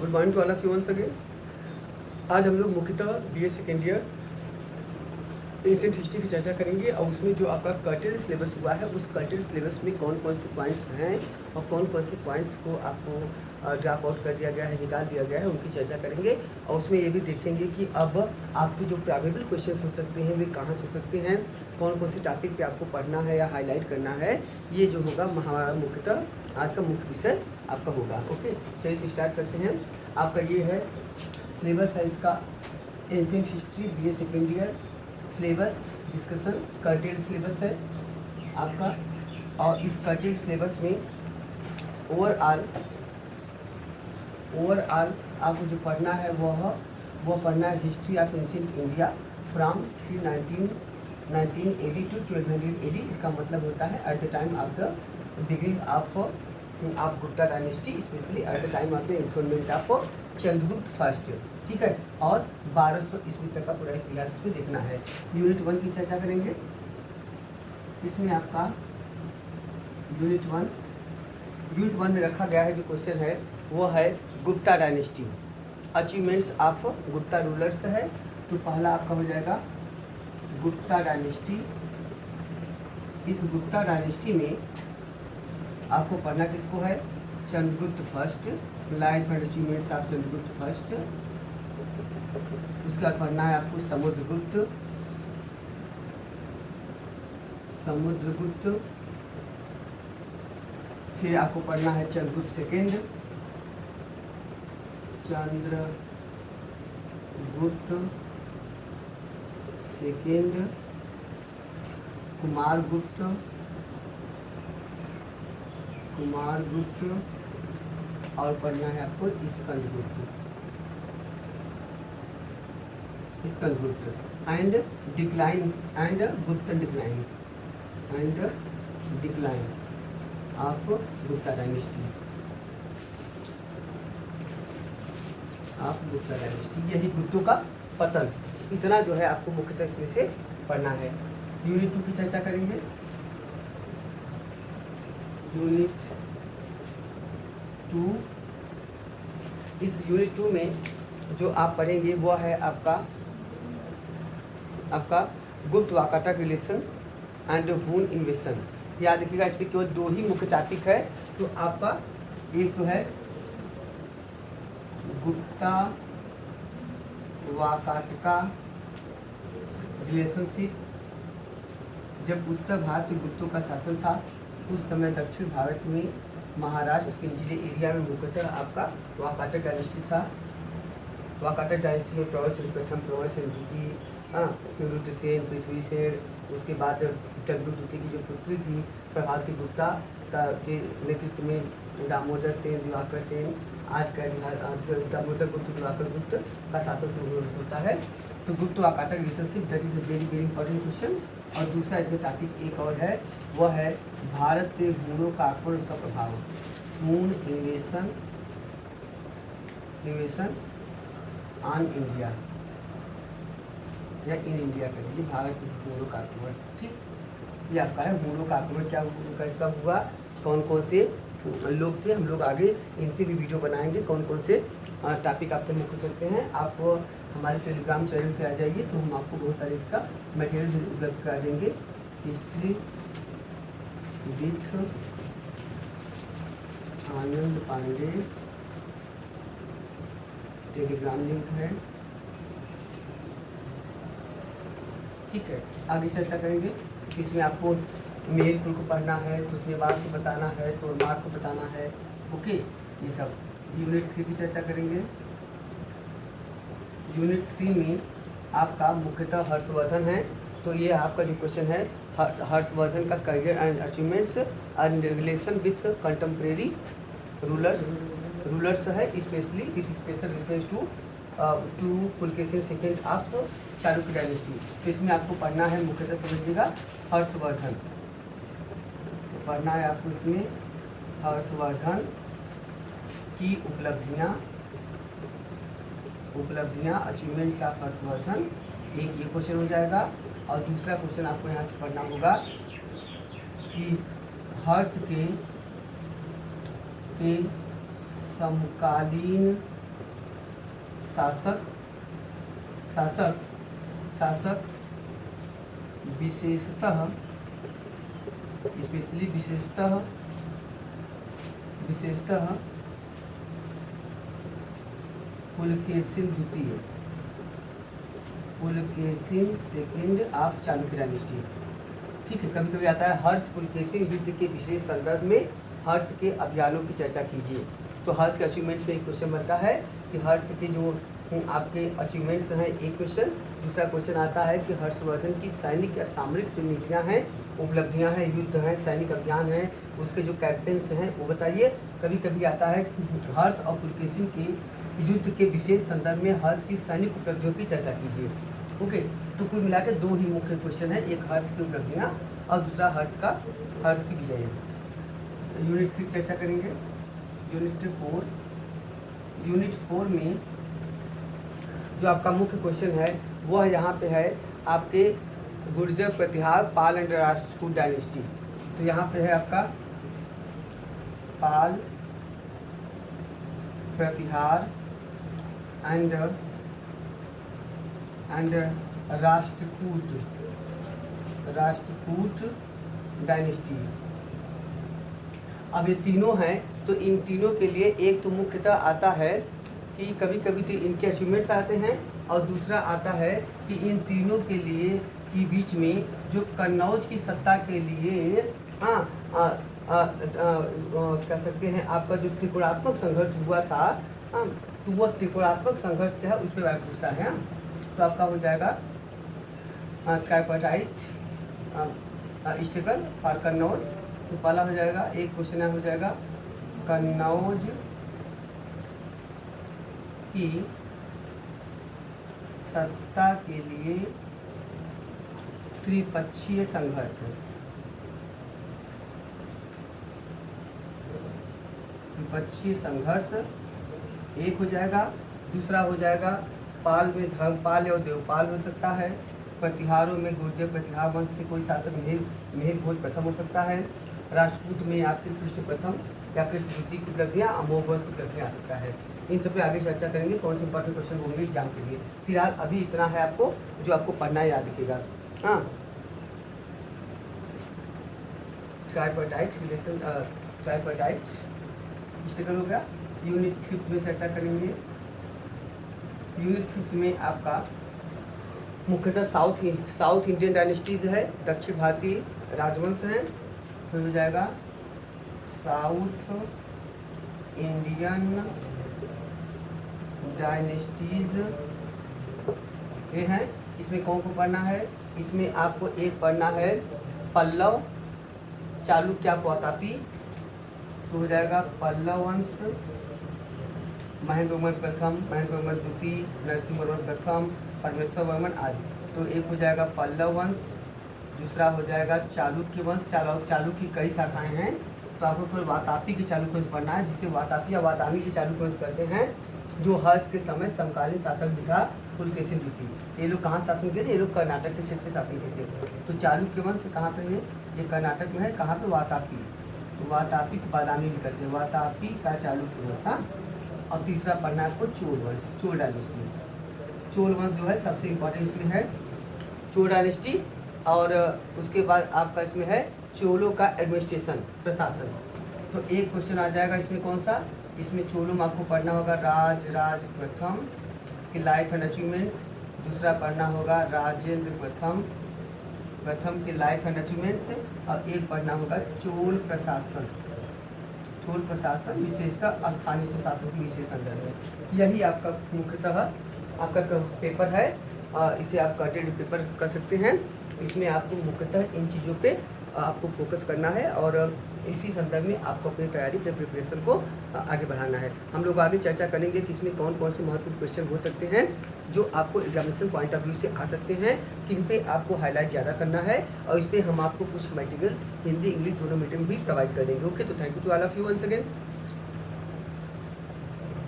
Good morning to all of you once again. आज हम लोग मुख्यतः BA second year ancient history की चर्चा करेंगे और उसमें जो आपका कर्टेड सिलेबस हुआ है उस कर्टेड सिलेबस में कौन कौन से पॉइंट्स हैं और कौन कौन से पॉइंट्स को आपको ड्रॉप आउट कर दिया गया है, निकाल दिया गया है, उनकी चर्चा करेंगे। और उसमें ये भी देखेंगे कि अब आपके जो प्रोबेबल क्वेश्चंस हो सकते हैं वे कहाँ से हो सकते हैं, कौन कौन से टॉपिक पे आपको पढ़ना है या हाईलाइट करना है। ये जो होगा हमारा मुख्यतः आज का मुख्य विषय आपका होगा। ओके, चलिए इसे स्टार्ट करते हैं। आपका ये है सिलेबस है इसका, ancient history BA second year syllabus discussion, curtailed syllabus है आपका। और इस कर्टेड सिलेबस में ओवरऑल आपको जो पढ़ना है वह पढ़ना है history of ancient India from 1980 to 1200 AD। इसका मतलब होता है at the time of the beginning of Gupta dynasty, specially at the time of the enthronement of Chandragupta first. ठीक है, और 1200 ईस्वी तक का पूरा इतिहास इसमें देखना है। यूनिट 1 की चर्चा करेंगे। इसमें आपका यूनिट वन में रखा गया है जो क्वेश्चन है वो है Gupta dynasty, achievements of Gupta rulers है। तो पहला आपका हो जाएगा गुप्ता डायनेस्टी। इस गुप्ता डायनेस्टी में आपको पढ़ना किसको है, Chandragupta first, life and achievements of Chandragupta first. उसके बाद पढ़ना है आपको समुद्रगुप्त। फिर आपको पढ़ना है चंद्रगुप्त सेकेंड, चंद्रगुप्त सेकेंड, कुमारगुप्त, और पढ़ना है आपको स्कंदगुप्त एंड डिक्लाइन एंड गुप्त डिक्लाइन ऑफ गुप्ता डायनेस्टी यही गुप्तों का पतन। इतना जो है आपको मुख्यतः इसमें से पढ़ना है। यूनिट 2 की चर्चा करेंगे। यूनिट 2, इस यूनिट 2 में जो आप पढ़ेंगे वो है आपका गुप्त वाकाटक रिलेशन एंड हून इन्वेशन। याद रखिएगा, इसमें केवल 2 ही मुख्य टॉपिक है। तो आपका एक तो है गुप्ता वाकाटका रिलेशनशिप। जब उत्तर भारत में गुप्तों का शासन था उस समय दक्षिण भारत में महाराष्ट्र के निचले एरिया में मुख्यतः आपका वाकाटक डायनेस्टी था। वाकाटक डायनेस्टी में प्रथम प्रवर सेन द्वितीय, रुद्रसेन, पृथ्वीसेन, उसके बाद चंद्रगुप्त द्वितीय की जो पुत्री थी प्रभावती गुप्ता के नेतृत्व में दामोदर सेन, दिवाकर सेन, आज का दामोदर गुप्त, दिवाकर गुप्त का शासन शुरू होता है। तो गुप्त Vakataka relationship, that is a very very important question. और दूसरा इसमें टॉपिक एक और है, वह है भारत पे हूणों का आक्रमण, उसका प्रभाव, हूण इन्वेशन ऑन इंडिया या इन इंडिया के लिए भारत पे हूणों का आक्रमण। ठीक, ये आपका है हूणों का आक्रमण क्या इसका हुआ, कौन कौन से लोग थे। हम लोग आगे इन पे भी वीडियो बनाएंगे, कौन कौन से टॉपिक आपके मुख्य करते हैं। आप हमारे टेलीग्राम चैनल पे आ जाइए तो हम आपको बहुत सारे इसका मटेरियल भी उपलब्ध करा देंगे। History with Anand Pandey Telegram link है। ठीक है, आगे चर्चा करेंगे। इसमें आपको मेर कुल को पढ़ना है, खुशनेवास को बताना है, तोड़मार को बताना है। ओके, ये सब। यूनिट 3 की चर्चा करेंगे। यूनिट 3 में आपका मुख्यतः हर्षवर्धन है। तो ये आपका जो क्वेश्चन है हर्षवर्धन का career and achievements and relation with contemporary rulers है, specially with special reference to Pulakeshin second of Chalukya dynasty. तो इसमें आपको पढ़ना है मुख्यतः समझिएगा हर्षवर्धन। तो पढ़ना है आपको इसमें हर्षवर्धन की उपलब्धियाँ अचीवमेंट्स ऑफ हर्षवर्धन, एक ये क्वेश्चन हो जाएगा। और दूसरा क्वेश्चन आपको यहाँ से पढ़ना होगा कि हर्ष के समकालीन शासक शासक शासक विशेषतः स्पेशली विशेषतः पुलकेशिन द्वितीय, Pulakeshin second of Chalukya dynasty. ठीक है, कभी कभी आता है हर्ष पुलकेशिन युद्ध के विशेष संदर्भ में हर्ष के अभियानों की चर्चा कीजिए। तो हर्ष के अचीवमेंट्स में एक क्वेश्चन बनता है कि हर्ष के जो आपके अचीवमेंट्स हैं, एक क्वेश्चन। दूसरा क्वेश्चन आता है कि हर्षवर्धन की सैनिक या सामरिक जो नीतियाँ हैं, उपलब्धियाँ हैं, युद्ध हैं, सैनिक अभियान हैं, उसके जो कैप्टन्स हैं वो बताइए। कभी कभी आता है हर्ष और पुलकेशिन के युद्ध के विशेष संदर्भ में हर्ष की सैनिक उपलब्धियों की चर्चा कीजिए। ओके, तो कुल मिला के दो ही मुख्य क्वेश्चन है, एक हर्ष की उपलब्धियाँ और दूसरा हर्ष की विजय। यूनिट 3 चर्चा करेंगे। यूनिट 4 में जो आपका मुख्य क्वेश्चन है वह यहाँ पे है आपके गुर्जर प्रतिहार पाल एंड राष्ट्रकूट डायनेस्टी। तो यहाँ पे है आपका पाल प्रतिहार एंड राष्ट्रकूट डायनेस्टी। अब ये तीनों हैं, तो इन तीनों के लिए एक तो मुख्यतः आता है कि कभी कभी तो इनके अचीवमेंट्स आते हैं, और दूसरा आता है कि इन तीनों के लिए की बीच में जो कन्नौज की सत्ता के लिए कह सकते हैं आपका जो त्रिकोणात्मक संघर्ष हुआ था, तो वह त्रिकोणात्मक संघर्ष क्या है उस पर पूछता है। तो आपका हो जाएगा ट्राइपार्टाइट स्ट्रगल फॉर कन्नौज। तो पहला हो जाएगा, एक क्वेश्चन हो जाएगा कन्नौज की सत्ता के लिए त्रिपक्षीय संघर्ष। त्रिपक्षीय संघर्ष एक हो जाएगा। दूसरा हो जाएगा पाल में धर्मपाल या देवपाल हो सकता है। प्रतिहारों में गुर्जर प्रतिहार वंश से कोई शासक मेहर भोज प्रथम हो सकता है। राष्ट्रकूट में आपके कृष्ण प्रथम या कृष्ण द्वितीय की उपलब्धियाँ, अमोघ वंश की उपलब्धियाँ आ सकता है। इन सब पे आगे चर्चा करेंगे कौन से इंपॉर्टेंट क्वेश्चन होंगे एग्जाम के लिए। फिलहाल अभी इतना है आपको जो आपको पढ़ना है, याद रखिएगा। हाँ, ट्राइपार्टाइट स्ट्रगल हो गया। यूनिट 5 में चर्चा करेंगे। यूनिट 5 में आपका मुख्यतः साउथ इंडियन डायनेस्टीज है, दक्षिण भारतीय राजवंश हैं। तो हो जाएगा साउथ इंडियन डायनेस्टीज ये हैं। इसमें कौन को पढ़ना है? इसमें आपको एक पढ़ना है पल्लव, चालुक्य, वातापी। तो हो जाएगा पल्लव वंश, महेंद्र वर्मन प्रथम, महेंद्र वर्मन द्वितीय, नरसिंह वर्मन प्रथम, परमेश्वर वर्मन आदि। तो एक हो जाएगा पल्लव वंश, दूसरा हो जाएगा चालुक्य वंश। चालुक्य की कई शाखाएं हैं, तो आपको केवल वातापी की चालुक्य वंश पढ़ना है, जिसे वातापी या वातामी की चालुक्य वंश कहते हैं, जो हर्ष के समय समकालीन शासक भी था पुलकेशिन द्वितीय। ये लोग कहाँ शासन किए थे? ये लोग कर्नाटक के क्षेत्र से शासन किए थे। तो चालुक्य वंश कहाँ पे है? ये कर्नाटक में है। कहाँ पे? वातापी। तो वातापी को बादामी भी करते हैं, वातापी का चालुक्य वंश। हाँ, और तीसरा पढ़ना है आपको चोल वंश, चोल डायनेस्टी। चोल वंश जो है सबसे इम्पोर्टेंट इसमें है, चोल डायनेस्टी। और उसके बाद आपका इसमें है चोलों का एडमिनिस्ट्रेशन, प्रशासन। तो एक क्वेश्चन आ जाएगा इसमें, कौन सा? इसमें चोलों में आपको पढ़ना होगा राज प्रथम की लाइफ एंड अचीवमेंट्स। दूसरा पढ़ना होगा राजेंद्र प्रथम की लाइफ एंड अचीवमेंट्स। और एक पढ़ना होगा चोल प्रशासन, विशेषतः स्थानीय सुशासन के विशेष संदर्भ में। यही आपका मुख्यतः आपका पेपर है। इसे आप कटेड पेपर कर सकते हैं। इसमें आपको मुख्यतः इन चीज़ों पे आपको फोकस करना है, और इसी संदर्भ में आपको अपनी तैयारी के प्रिपरेशन को आगे बढ़ाना है। हम लोग आगे चर्चा करेंगे कि इसमें कौन कौन से महत्वपूर्ण क्वेश्चन हो सकते हैं जो आपको एग्जामिनेशन पॉइंट ऑफ व्यू से आ सकते हैं, किन पे आपको हाईलाइट ज़्यादा करना है, और इस पर हम आपको कुछ मटेरियल हिंदी इंग्लिश दोनों मीडियम भी प्रोवाइड कर देंगे। ओके, तो thank you to all of you once again.